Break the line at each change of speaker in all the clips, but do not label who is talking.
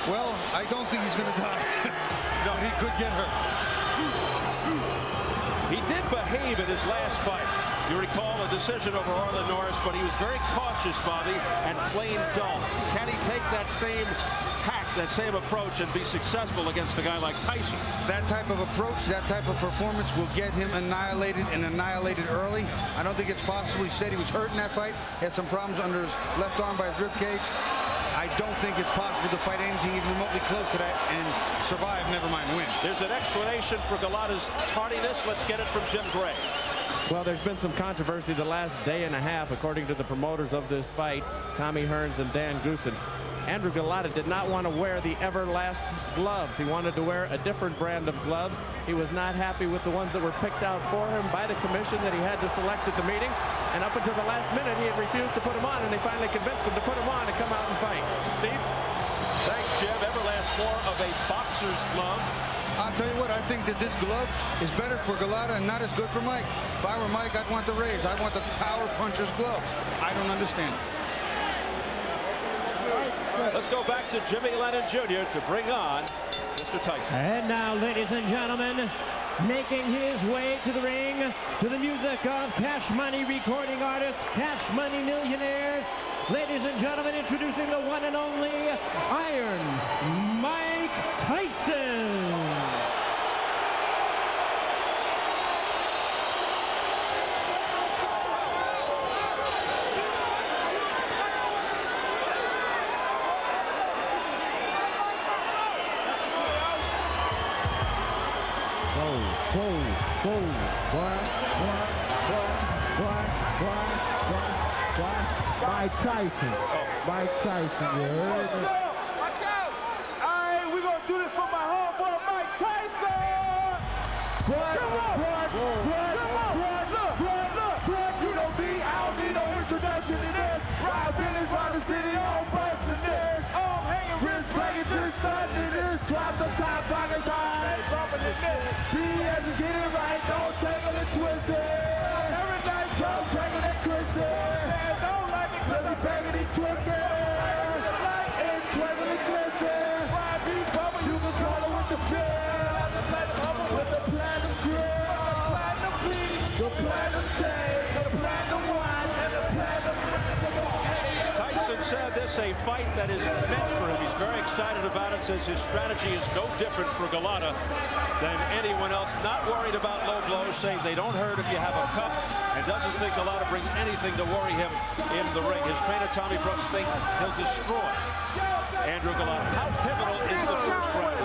Well, I don't think he's going to die. No, he could get hurt.
He did behave in his last fight. You recall a decision over Arlen Norris, but he was very cautious, Bobby, and plain dull. Can he take that same tact, that same approach, and be successful against a guy like Tyson?
That type of approach, that type of performance will get him annihilated and annihilated early. I don't think it's possible. He said he was hurt in that fight. He had some problems under his left arm by his rib cage. I don't think it's possible to fight anything even remotely close to that and survive, never mind win.
There's an explanation for Gołota's tardiness. Let's get it from Jim Gray.
Well, there's been some controversy the last day and a half, according to the promoters of this fight, Tommy Hearns and Dan Goossen. Andrew Gołota did not want to wear the Everlast gloves. He wanted to wear a different brand of gloves. He was not happy with the ones that were picked out for him by the commission that he had to select at the meeting. And up until the last minute, he had refused to put them on, and they finally convinced him to put them on and come out and fight. Steve?
Thanks, Jim. Everlast more of a boxer's glove.
I'll tell you what, I think that this glove is better for Gołota and not as good for Mike. If I were Mike, I'd want the Rays. I'd want the power puncher's gloves. I don't understand it.
Let's go back to Jimmy Lennon Jr. to bring on Mr. Tyson.
And now, ladies and gentlemen, making his way to the ring to the music of Cash Money recording artist, Cash Money Millionaires. Ladies and gentlemen, introducing the one and only Iron Mike Tyson.
Mike Tyson. Mike Tyson, you heard it.
Watch out! Alright, we're gonna do this for my homeboy Mike Tyson! Look! You know me, I don't need no introduction to this. Ride business around the city, all butts in this. All hanging wrist, breaking this, sun in this. Drop the top, pockets high, bumping in this. Be as you get it right, don't tangle and twist it. Every night, don't tangle and twist it. Don't like it, cause I'm banging and twisting. And twinkle and glisten. Why be bubble, you can call it with the bill. With the platinum grill. The platinum beat. The platinum tape. The platinum wine. And the platinum
Tyson said this a fight that is meant for him. He's very excited about it, says his strategy is no different for Gołota than anyone else. Not worried about low blows, saying they don't hurt if you have a cup, and doesn't think Gołota brings anything to worry him in the ring. His trainer, Tommy Brooks, thinks he'll destroy Andrew Gołota. How pivotal is the first round?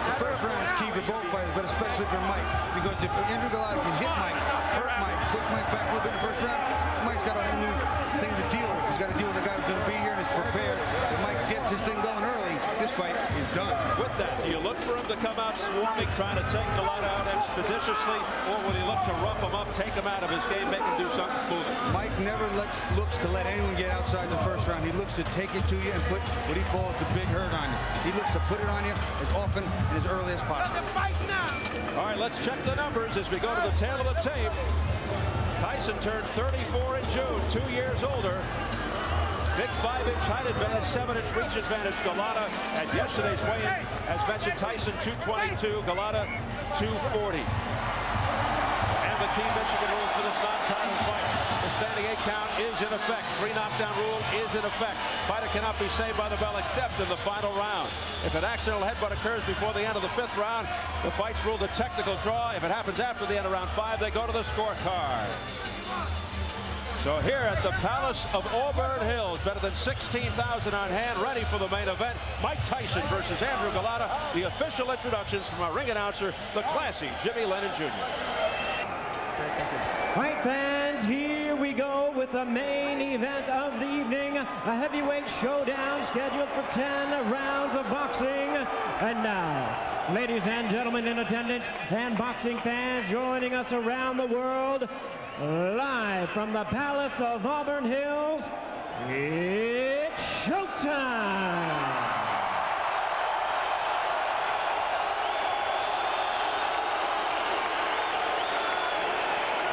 The first round is key for both fighters, but especially for Mike. Because if Andrew Gołota can hit Mike, hurt Mike, push Mike back a little bit in the first round, Mike's got a whole new thing to deal with. He's got to deal with a guy who's going to be here and is prepared. If Mike gets his thing going early, this fight is done.
With that, do you look for him to come out swarming, trying to take Gołota out expeditiously, or will he look to rough him up, take him out of his game, make him do something foolish?
Mike never looks to let anyone get outside the first round. He looks to take it to you and put what he calls the big hurt on you. He looks to put it on you as often and as early as possible.
All right, let's check the numbers as we go to the tail of the tape. Tyson turned 34 in June, 2 years older. Big 5-inch height advantage, 7-inch reach advantage. Gołota at yesterday's weigh-in, as mentioned, Tyson 222, Gołota 240. And the key Michigan rules for this non-title fight. The standing 8 count is in effect. 3 knockdown rule is in effect. Fighter cannot be saved by the bell except in the final round. If an accidental headbutt occurs before the end of the 5th round, the fight's ruled a technical draw. If it happens after the end of round 5, they go to the scorecard. So here at the Palace of Auburn Hills, better than 16,000 on hand, ready for the main event. Mike Tyson versus Andrew Gołota. The official introductions from our ring announcer, the classy Jimmy Lennon Jr.
Fight fans, here we go with the main event of the evening. A heavyweight showdown scheduled for 10 rounds of boxing. And now, ladies and gentlemen in attendance and boxing fans joining us around the world, live from the Palace of Auburn Hills, it's showtime!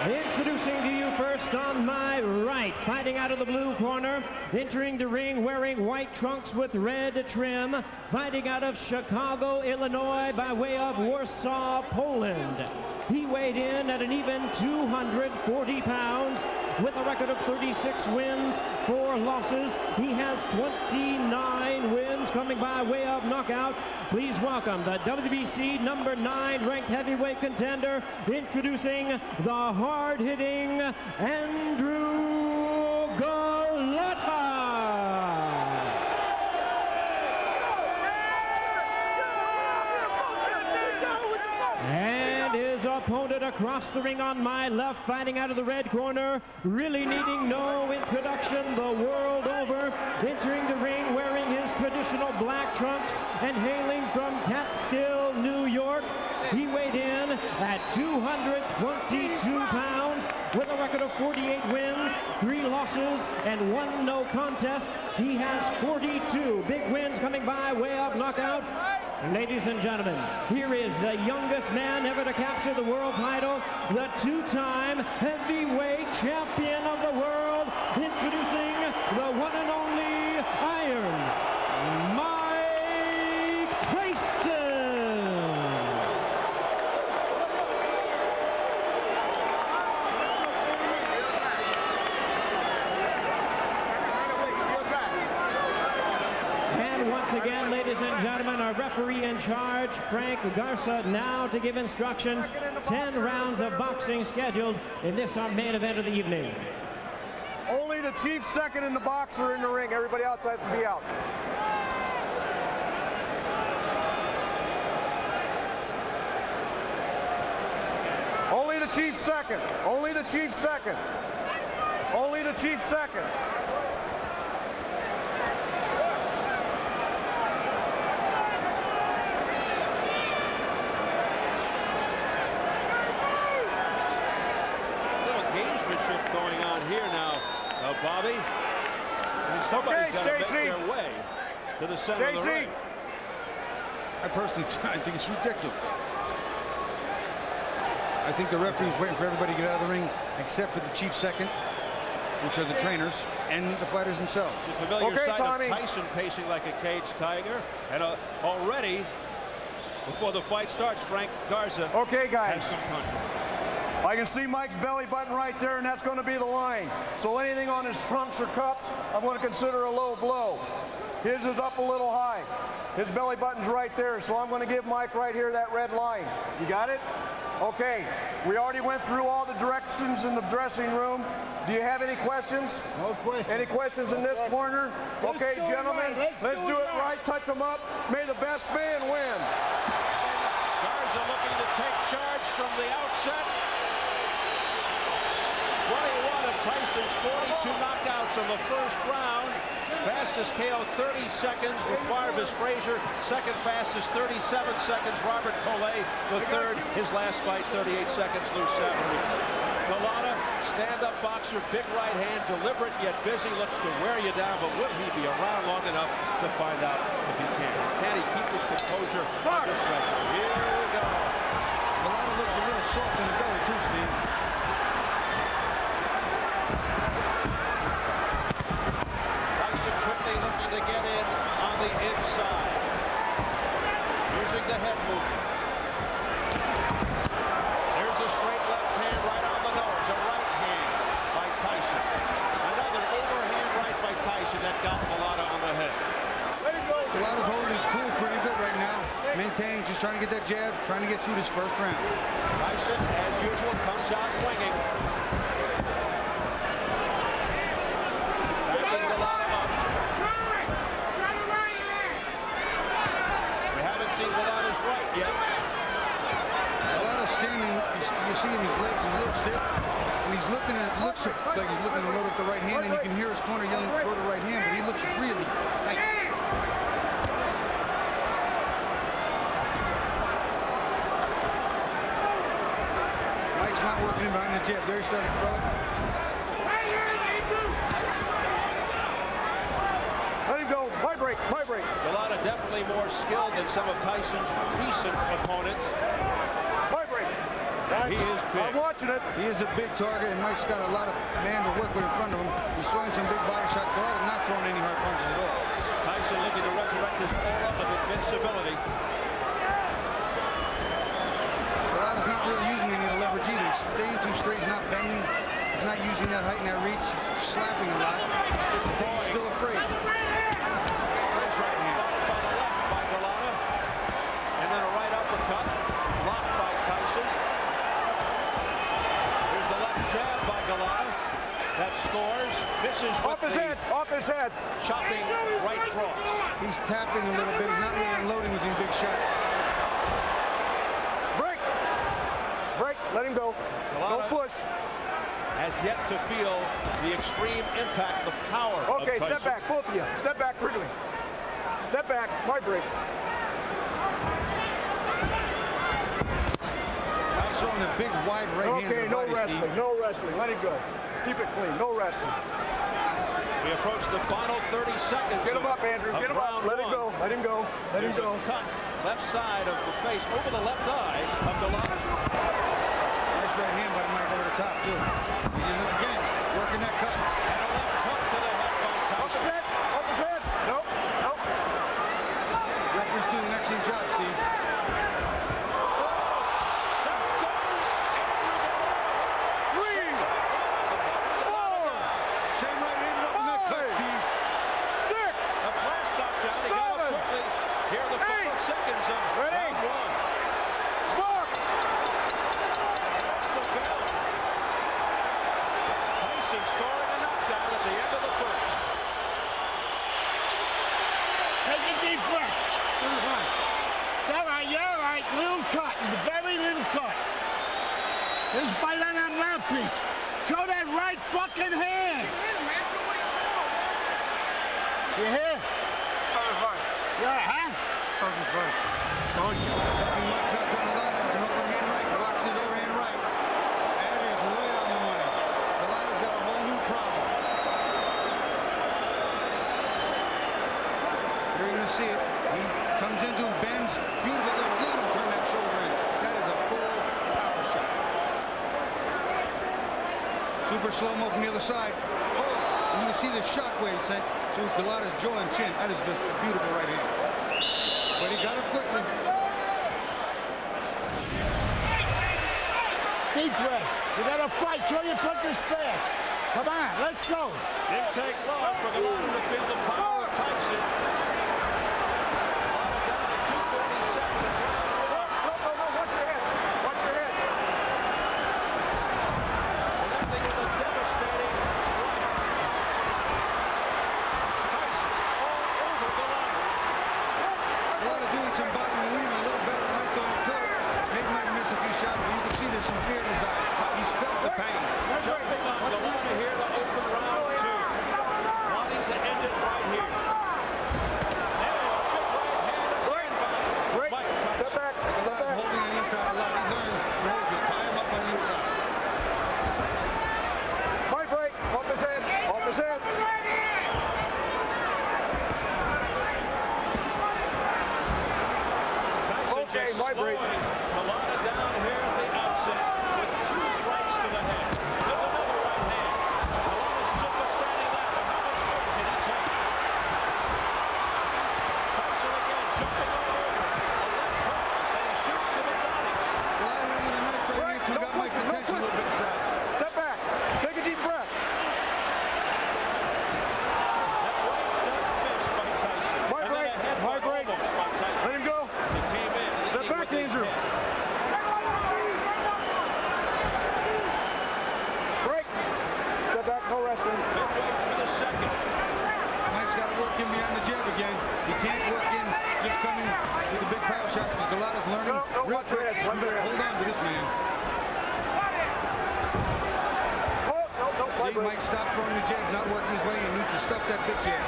Introducing to you first on my right, fighting out of the blue corner, entering the ring wearing white trunks with red trim, fighting out of Chicago, Illinois by way of Warsaw, Poland. He weighed in at an even 240 pounds with a record of 36 wins, 4 losses. He has 29 wins coming by way of knockout. Please welcome the WBC number 9 ranked heavyweight contender, introducing the hard-hitting Andrew Gołota. And his opponent across the ring on my left, fighting out of the red corner, really needing no introduction the world over, entering the ring wearing his traditional black trunks and hailing from Catskill, New York. He weighed in at 222 pounds with a record of 48 wins, 3 losses, and 1 no contest. He has 42 big wins coming by way of knockout. Ladies and gentlemen, here is the youngest man ever to capture the world title, the 2-time heavyweight champion of the world, introducing the one and only Iron Mike Tyson. And once again, ladies and gentlemen, our referee in charge, Frank Garza, now to give instructions. 10 rounds of boxing scheduled in this our main event of the evening.
Only the chief second in the box are in the ring. Everybody else has to be out. Only the chief second. Only the chief second. Only the chief second.
Going on here now, Bobby. Somebody's got to make their way to the center of the ring.
I personally think it's ridiculous. I think the referee's waiting for everybody to get out of the ring, except for the chief second, which are the trainers, and the fighters themselves.
It's a familiar sight of Tyson pacing like a caged tiger, and already, before the fight starts, Frank Garza has some punch.
I can see Mike's belly button right there, and that's going to be the line. So anything on his trunks or cups, I'm going to consider a low blow. His is up a little high. His belly button's right there, so I'm going to give Mike right here that red line. You got it? Okay. We already went through all the directions in the dressing room. Do you have any questions?
No questions.
Any questions in this corner? Okay, gentlemen, let's do it right. Touch them up. May the best man win.
Garza looking to take charge from the outset. 21 of Tyson's 42 knockouts in the first round. Fastest KO 30 seconds with Marvis Frazier. Second fastest 37 seconds Robert Collet. The third, his last fight 38 seconds Lou Savary. Gołota, stand-up boxer, big right hand, deliberate yet busy, looks to wear you down, but will he be around long enough to find out if he can? Can he keep his composure under pressure? Here we go.
Gołota looks a little soft in the belly too, Steve.
Looking to get in on the inside. Using the head movement. There's a straight left hand right on the nose. A right hand by Tyson. Another overhand right by Tyson that got Gołota on the head.
Gołota's holding his cool pretty good right now. Maintaining, just trying to get that jab, trying to get through this first round.
Tyson, as usual, comes out swinging.
You see him, his legs are a little stiff, and he's looking at, looks like he's looking to load up the right hand, and you can hear his corner yelling, throw the right hand, but he looks really tight. Mike's not working him behind the jab. There he started to throw it.
Let him go. Vibrate, vibrate.
Gołota definitely more skilled than some of Tyson's recent opponents.
Vibrate.
He is big.
I'm watching it.
He is a big target, and Mike's got a lot of man to work with in front of him. He's throwing some big body shots. Gołota not throwing any hard punches at all.
Tyson looking to resurrect his aura of invincibility.
Gołota's not really using any of the leverage either. He's staying too straight. He's not bending. He's not using that height and that reach. He's slapping a lot. He's still afraid. Nice right hand.
By the left by Gołota. And then a right uppercut. Blocked by Tyson. Here's the left jab by Gołota. That scores. Misses with
Off his
the
head. Off his head.
chopping right cross.
He's tapping a little bit. He's not really unloading with these big shots.
Break. Break. Let him go.
Gołota
Don't push.
has yet to feel the extreme impact, the power
Okay,
of Tyson.
step back, both of you. Step back quickly. Step back. My break.
He's throwing a big, wide right hand to
Okay,
the
no
body,
wrestling.
Steve.
No wrestling. Let it go. Keep it clean. No wrestling.
We approach the final 30 seconds.
Get him up, Andrew.
of
Get him up.
round
Let him
one.
go. Let him go. Let him
There's
go.
a cut left side of the face over the left eye of Gołota.
Nice right hand by Mike over the top, too. Again, working that cut.
And a left hook to the head by
Off his
Tyson.
head. Off his head. Nope. Nope.
Referee's doing an excellent job, Steve.
Three. Four.
Same right hand up in that cut, Steve.
Six.
A flash knockdown. He got up
Seven.
quickly. Here are the final
Eight.
seconds of
Ready.
round one.
Box.
So down. Tyson scoring a knockdown at the end of the first.
Take a deep breath. All right, you're all right. Little cut, very little cut. This is by that mouthpiece. Show that right fucking hand. You hear? Yeah, huh?
Mike's not done a lot. That was an overhand right. Watch his overhand right. That is way on the money. Gołota's got a whole new problem. You're going to see it. He comes into him, bends. Beautiful. Look at him turn that shoulder in. That is a full power shot. Super slow-mo from the other side. Oh, and you can see the shockwaves sent through Gołota's jaw and chin. That is just a beautiful right hand. But he got it quickly.
Deep breath. You gotta fight. Show your punches fast. Come on, let's go.
Didn't take long for Gołota to feel the power of Tyson. Gołota down at 2:47 in round one.
No. Watch your head. Watch your head.
Connecting with a devastating right. Tyson all over Gołota.
Gołota doing some boxing and weaving a little better than I thought he could. Maybe might miss a few shots, but you can see there's some fear in his eye. He's felt the pain.
Jumping on Gołota here to open round two. Wanting to end it right here. Now a big right hand again by
Break.
Mike
Step
Tyson.
back.
Gołota's holding on the inside a lot. He learned to hold you, tie him up on the inside.
My break. Off his head. Off his head.
Tyson
Okay,
just
my break.
slowing Gołota down here at the outset with huge rights to the head. There's another right hand. Gołota's chin withstanding that, but how much more can he take? Tyson again jumping all over. A left hook, and he shoots to the body.
Gołota went with a nice right hand, too. Got Mike's attention a little bit inside.
Step back. Take a deep breath.
That right does miss by Tyson.
My
And then
break.
a headbutt
My break.
almost by Tyson.
Let him go.
As he came in,
Step
leading
back,
with his
Andrew.
head.
Break. Step back. No wrestling.
Midway through the second.
Mike's got to work in behind the jab again. He can't work in just coming with the big power shots because Gołota's learning
No,
real
watch your
quick.
head,
You
watch your
got to
head.
hold on to this man.
Oh, no. My
See,
break.
Mike stopped throwing the jabs, not working his way, and needs to stuff that big jab.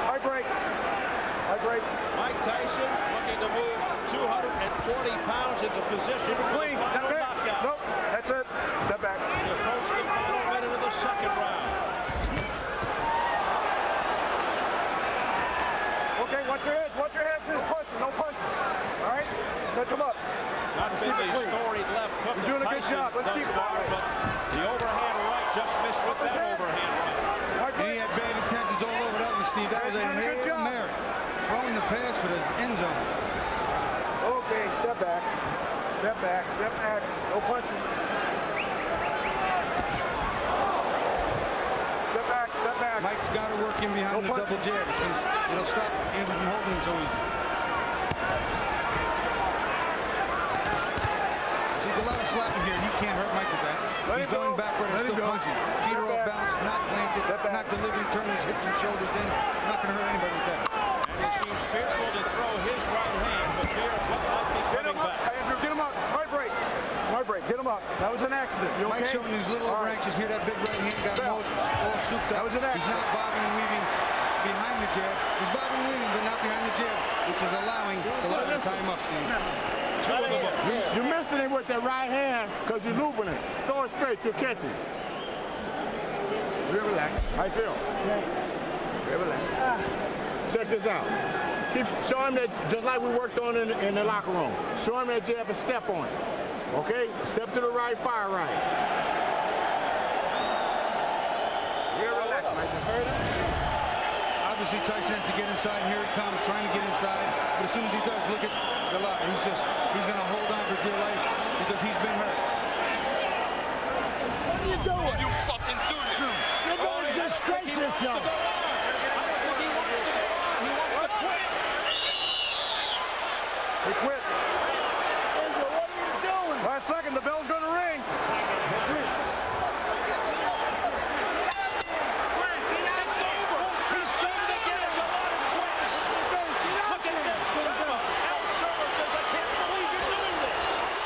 My break. My break.
Mike Tyson looking to move 240 pounds into position for the
Clean. Step
final
back.
knockout.
Nope. That's it. Step back.
We approach the final minute of the second round.
Okay, watch your heads. Watch your heads. No punching. No punching. All right? Touch him up.
Got
Let's keep
been
it
the
clean.
storied left hook.
You're doing a good job. Let's keep it
far, but the overhand right just missed with that overhand right.
And he had bad intentions all over that one, Steve. That was a Hail Mary. Throwing the pass for the end zone.
Okay, step back. Step back. Step back. No punching. Step back. Step back.
Mike's got to work in behind the double jab. It'll stop Andrew from holding him so easy. See, Gołota slapping here. He can't hurt Mike with that. He's going backward and still punching. Feet are off balance, not planted, not delivering, turning his hips and shoulders in. Not going to hurt anybody with that.
And he seems fearful to throw his right hand for fear of what might be coming back.
Andrew, get him up. Right break. Right break. Get him up. That was an accident. You okay?
Mike's showing these little over anxious here. That big right hand got him all souped up.
That was an accident.
He's not bobbing and weaving behind the jab. He's bobbing and weaving, but not behind the jab, which is allowing Gołota to tie him up, Steve.
You're missing it with that right hand because you're looping it. Throw it straight, you'll catch it. Real relaxed. How you feel? Real relaxed. Check this out. Show him that just like we worked on in the locker room. Show him that jab and step on it. Okay? Step to the right, fire right. Real relaxed, Mike.
Obviously, Tyson has to get inside. Here he comes, trying to get inside. But as soon as he does, look at Gołota. He's going to hold on for dear life because he's been hurt.
What are you doing? You fucking do this. You're going to disgrace yourself.
He quit.
Andrew, what are you doing?
Last second, the bell's going to ring.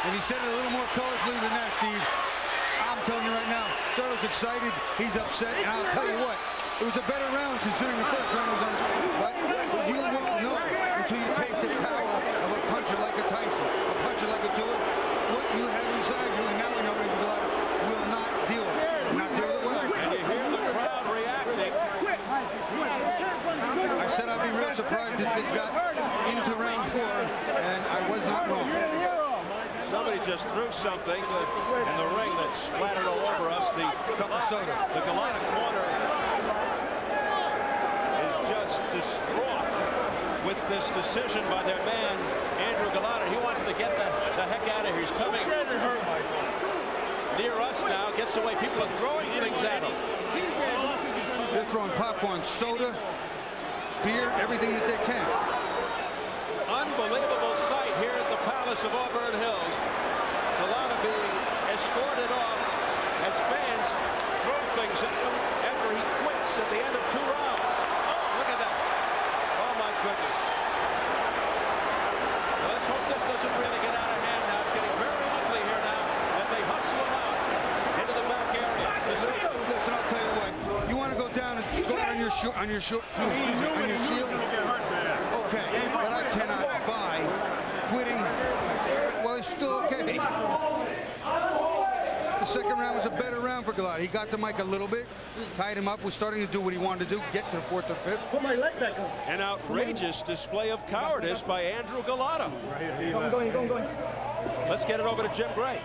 And he said it a little more colorfully than that, Steve. I'm telling you right now, Soto's excited, he's upset, and I'll tell you what, it was a better round considering the first round was on his. But you won't know until you taste the power of a puncher like a Tyson, a puncher like a Tua. What you have inside you, and now we know Andrew Gołota will not deal with it. Not deal with it well.
And you hear the crowd reacting.
I said I'd be real surprised if this got into round 4, and I was not wrong.
Somebody just threw something in the ring that splattered all over us. The
cup of soda.
The Gołota corner is just distraught with this decision by their man, Andrew Gołota. He wants to get the heck out of here. He's coming near us now, gets away. People are throwing things at him.
They're throwing popcorn, soda, beer, everything that they can.
Unbelievable sight here at the Palace of Auburn Hills. Gołota being escorted off as fans throw things at him after he quits at the end of 2 rounds. Oh, look at that. Oh, my goodness. Well, let's hope this doesn't really get out of hand now. It's getting very ugly here now as they hustle him out into the back area.
Listen, I'll tell you what. You want to go down and go out on your shield? Okay, but I cannot buy quitting. Well, it's still okay. The second round was a better round for Gołota. He got to Mike a little bit, tied him up, was starting to do what he wanted to do, get to the 4th or 5th.
Put my leg back on.
An outrageous display of cowardice by Andrew Gołota.
Go ahead.
Let's get it over to Jim Gray.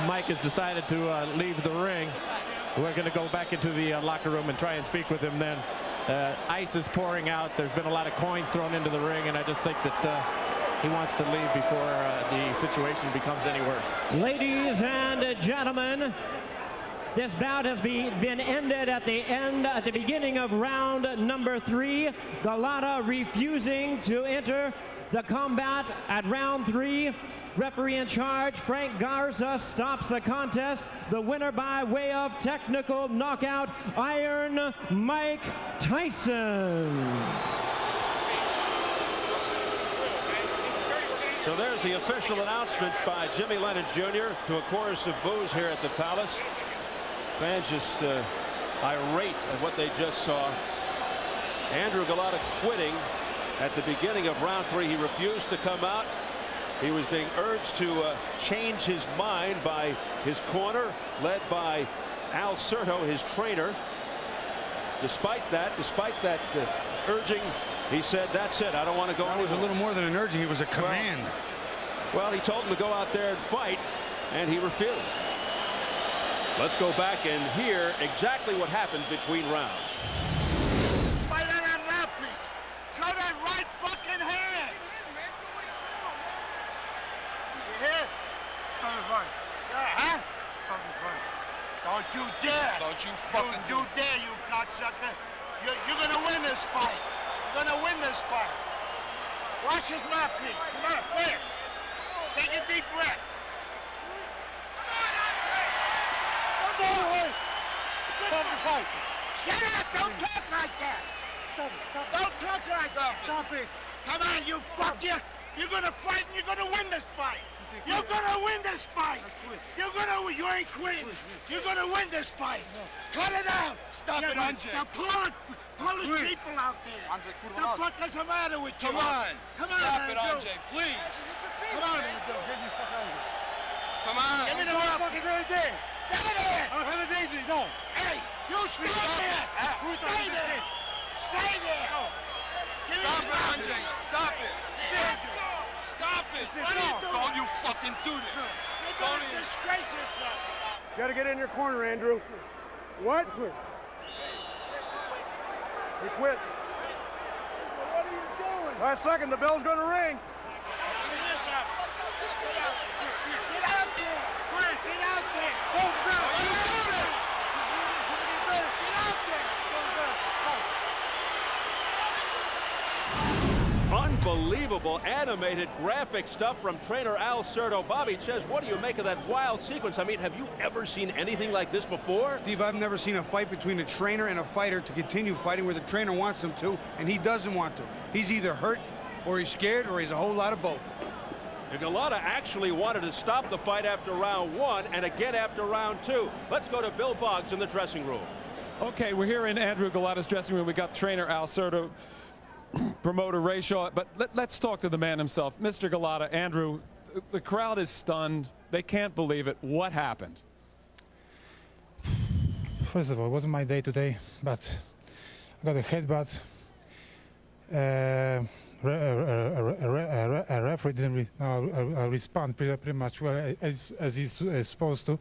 Mike has decided to leave the ring. We're going to go back into the locker room and try and speak with him then. Ice is pouring out. There's been a lot of coins thrown into the ring, and I just think that he wants to leave before the situation becomes any worse.
Ladies and gentlemen, this bout has been ended at the beginning of round number 3. Gołota refusing to enter the combat at round 3. Referee in charge, Frank Garza, stops the contest. The winner by way of technical knockout, Iron Mike Tyson.
So there's the official announcement by Jimmy Lennon Jr. to a chorus of boos here at the Palace. Fans just irate at what they just saw. Andrew Gołota quitting at the beginning of round 3. He refused to come out. He was being urged to change his mind by his corner, led by Al Certo, his trainer. despite that urging, he said, "That's it. I don't want to go."
That was a little more than an urging. It was a command.
Well, he told him to go out there and fight, and he refused. Let's go back and hear exactly what happened between rounds.
Fight on that mouthpiece. Show that right fucking hand. You hear? Stop the fight. Yeah, huh? Stop the fight. Don't you dare. Don't you fucking you dare, you cocksucker. You're gonna win this fight. You're gonna win this fight. Wash his mouthpiece. Come on, fast. Take a deep breath. Stop the fight. Shut up! Don't talk like that. Stop it. Don't talk like that. Stop it. Come on, you fuck you. You're gonna fight and you're gonna win this fight. You're gonna win this fight. You ain't quitting. You're gonna win this fight. Cut it out. Stop it, Andrzej. Now pull his people out there. The fuck is the matter with you? Come on. Stop it, Andrzej, please. Come on, Andrew. Come on. Give me the motherfucking day. Stay there. I don't have a daisy, no. Hey, you stay there. Stay there. Stay there. Stop it, Andrzej. Stop it. Stop it. What are you doing? Don't you fucking do this. You're going to disgrace yourself.
You got to get in your corner, Andrew. What? You quit.
What are you doing?
Last second, the bell's going to ring.
Get out there. Get out there. Get out there.
Unbelievable animated graphic stuff from trainer Al Certo. Bobby says, what do you make of that wild sequence? I mean, have you ever seen anything like this before?
Steve, I've never seen a fight between a trainer and a fighter to continue fighting where the trainer wants him to, and he doesn't want to. He's either hurt, or he's scared, or he's a whole lot of both.
Gołota actually wanted to stop the fight after round 1 and again after round 2. Let's go to Bill Boggs in the dressing room.
Okay, we're here in Andrew Gołota's dressing room. We got trainer Al Certo, promoter Ray Shaw, but let's talk to the man himself. Mr. Gołota, Andrew, the crowd is stunned. They can't believe it. What happened?
First of all, it wasn't my day today, but I got a headbutt. A referee didn't respond pretty much well as he's supposed to.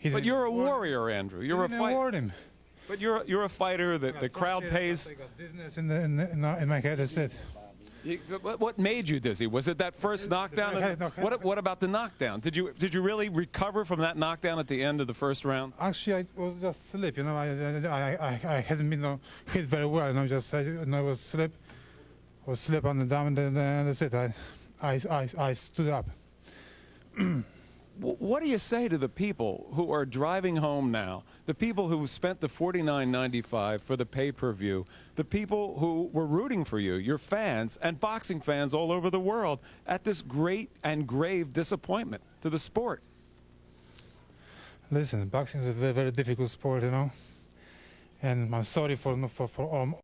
But you're a warrior, Andrew. You're a fighter. But you're a fighter. The crowd pays.
I got dizziness in my head. That's it.
What made you dizzy? Was it that first knockdown? What about the knockdown? Did you really recover from that knockdown at the end of the first round?
Actually, I was just sleep. You know, I hasn't been hit very well. You know, just I was sleep on the down, and then that's it. I stood up.
What do you say to the people who are driving home now, the people who spent the $49.95 for the pay-per-view, the people who were rooting for you, your fans and boxing fans all over the world, at this great and grave disappointment to the sport?
Listen, boxing is a very, very difficult sport, you know, and I'm sorry for all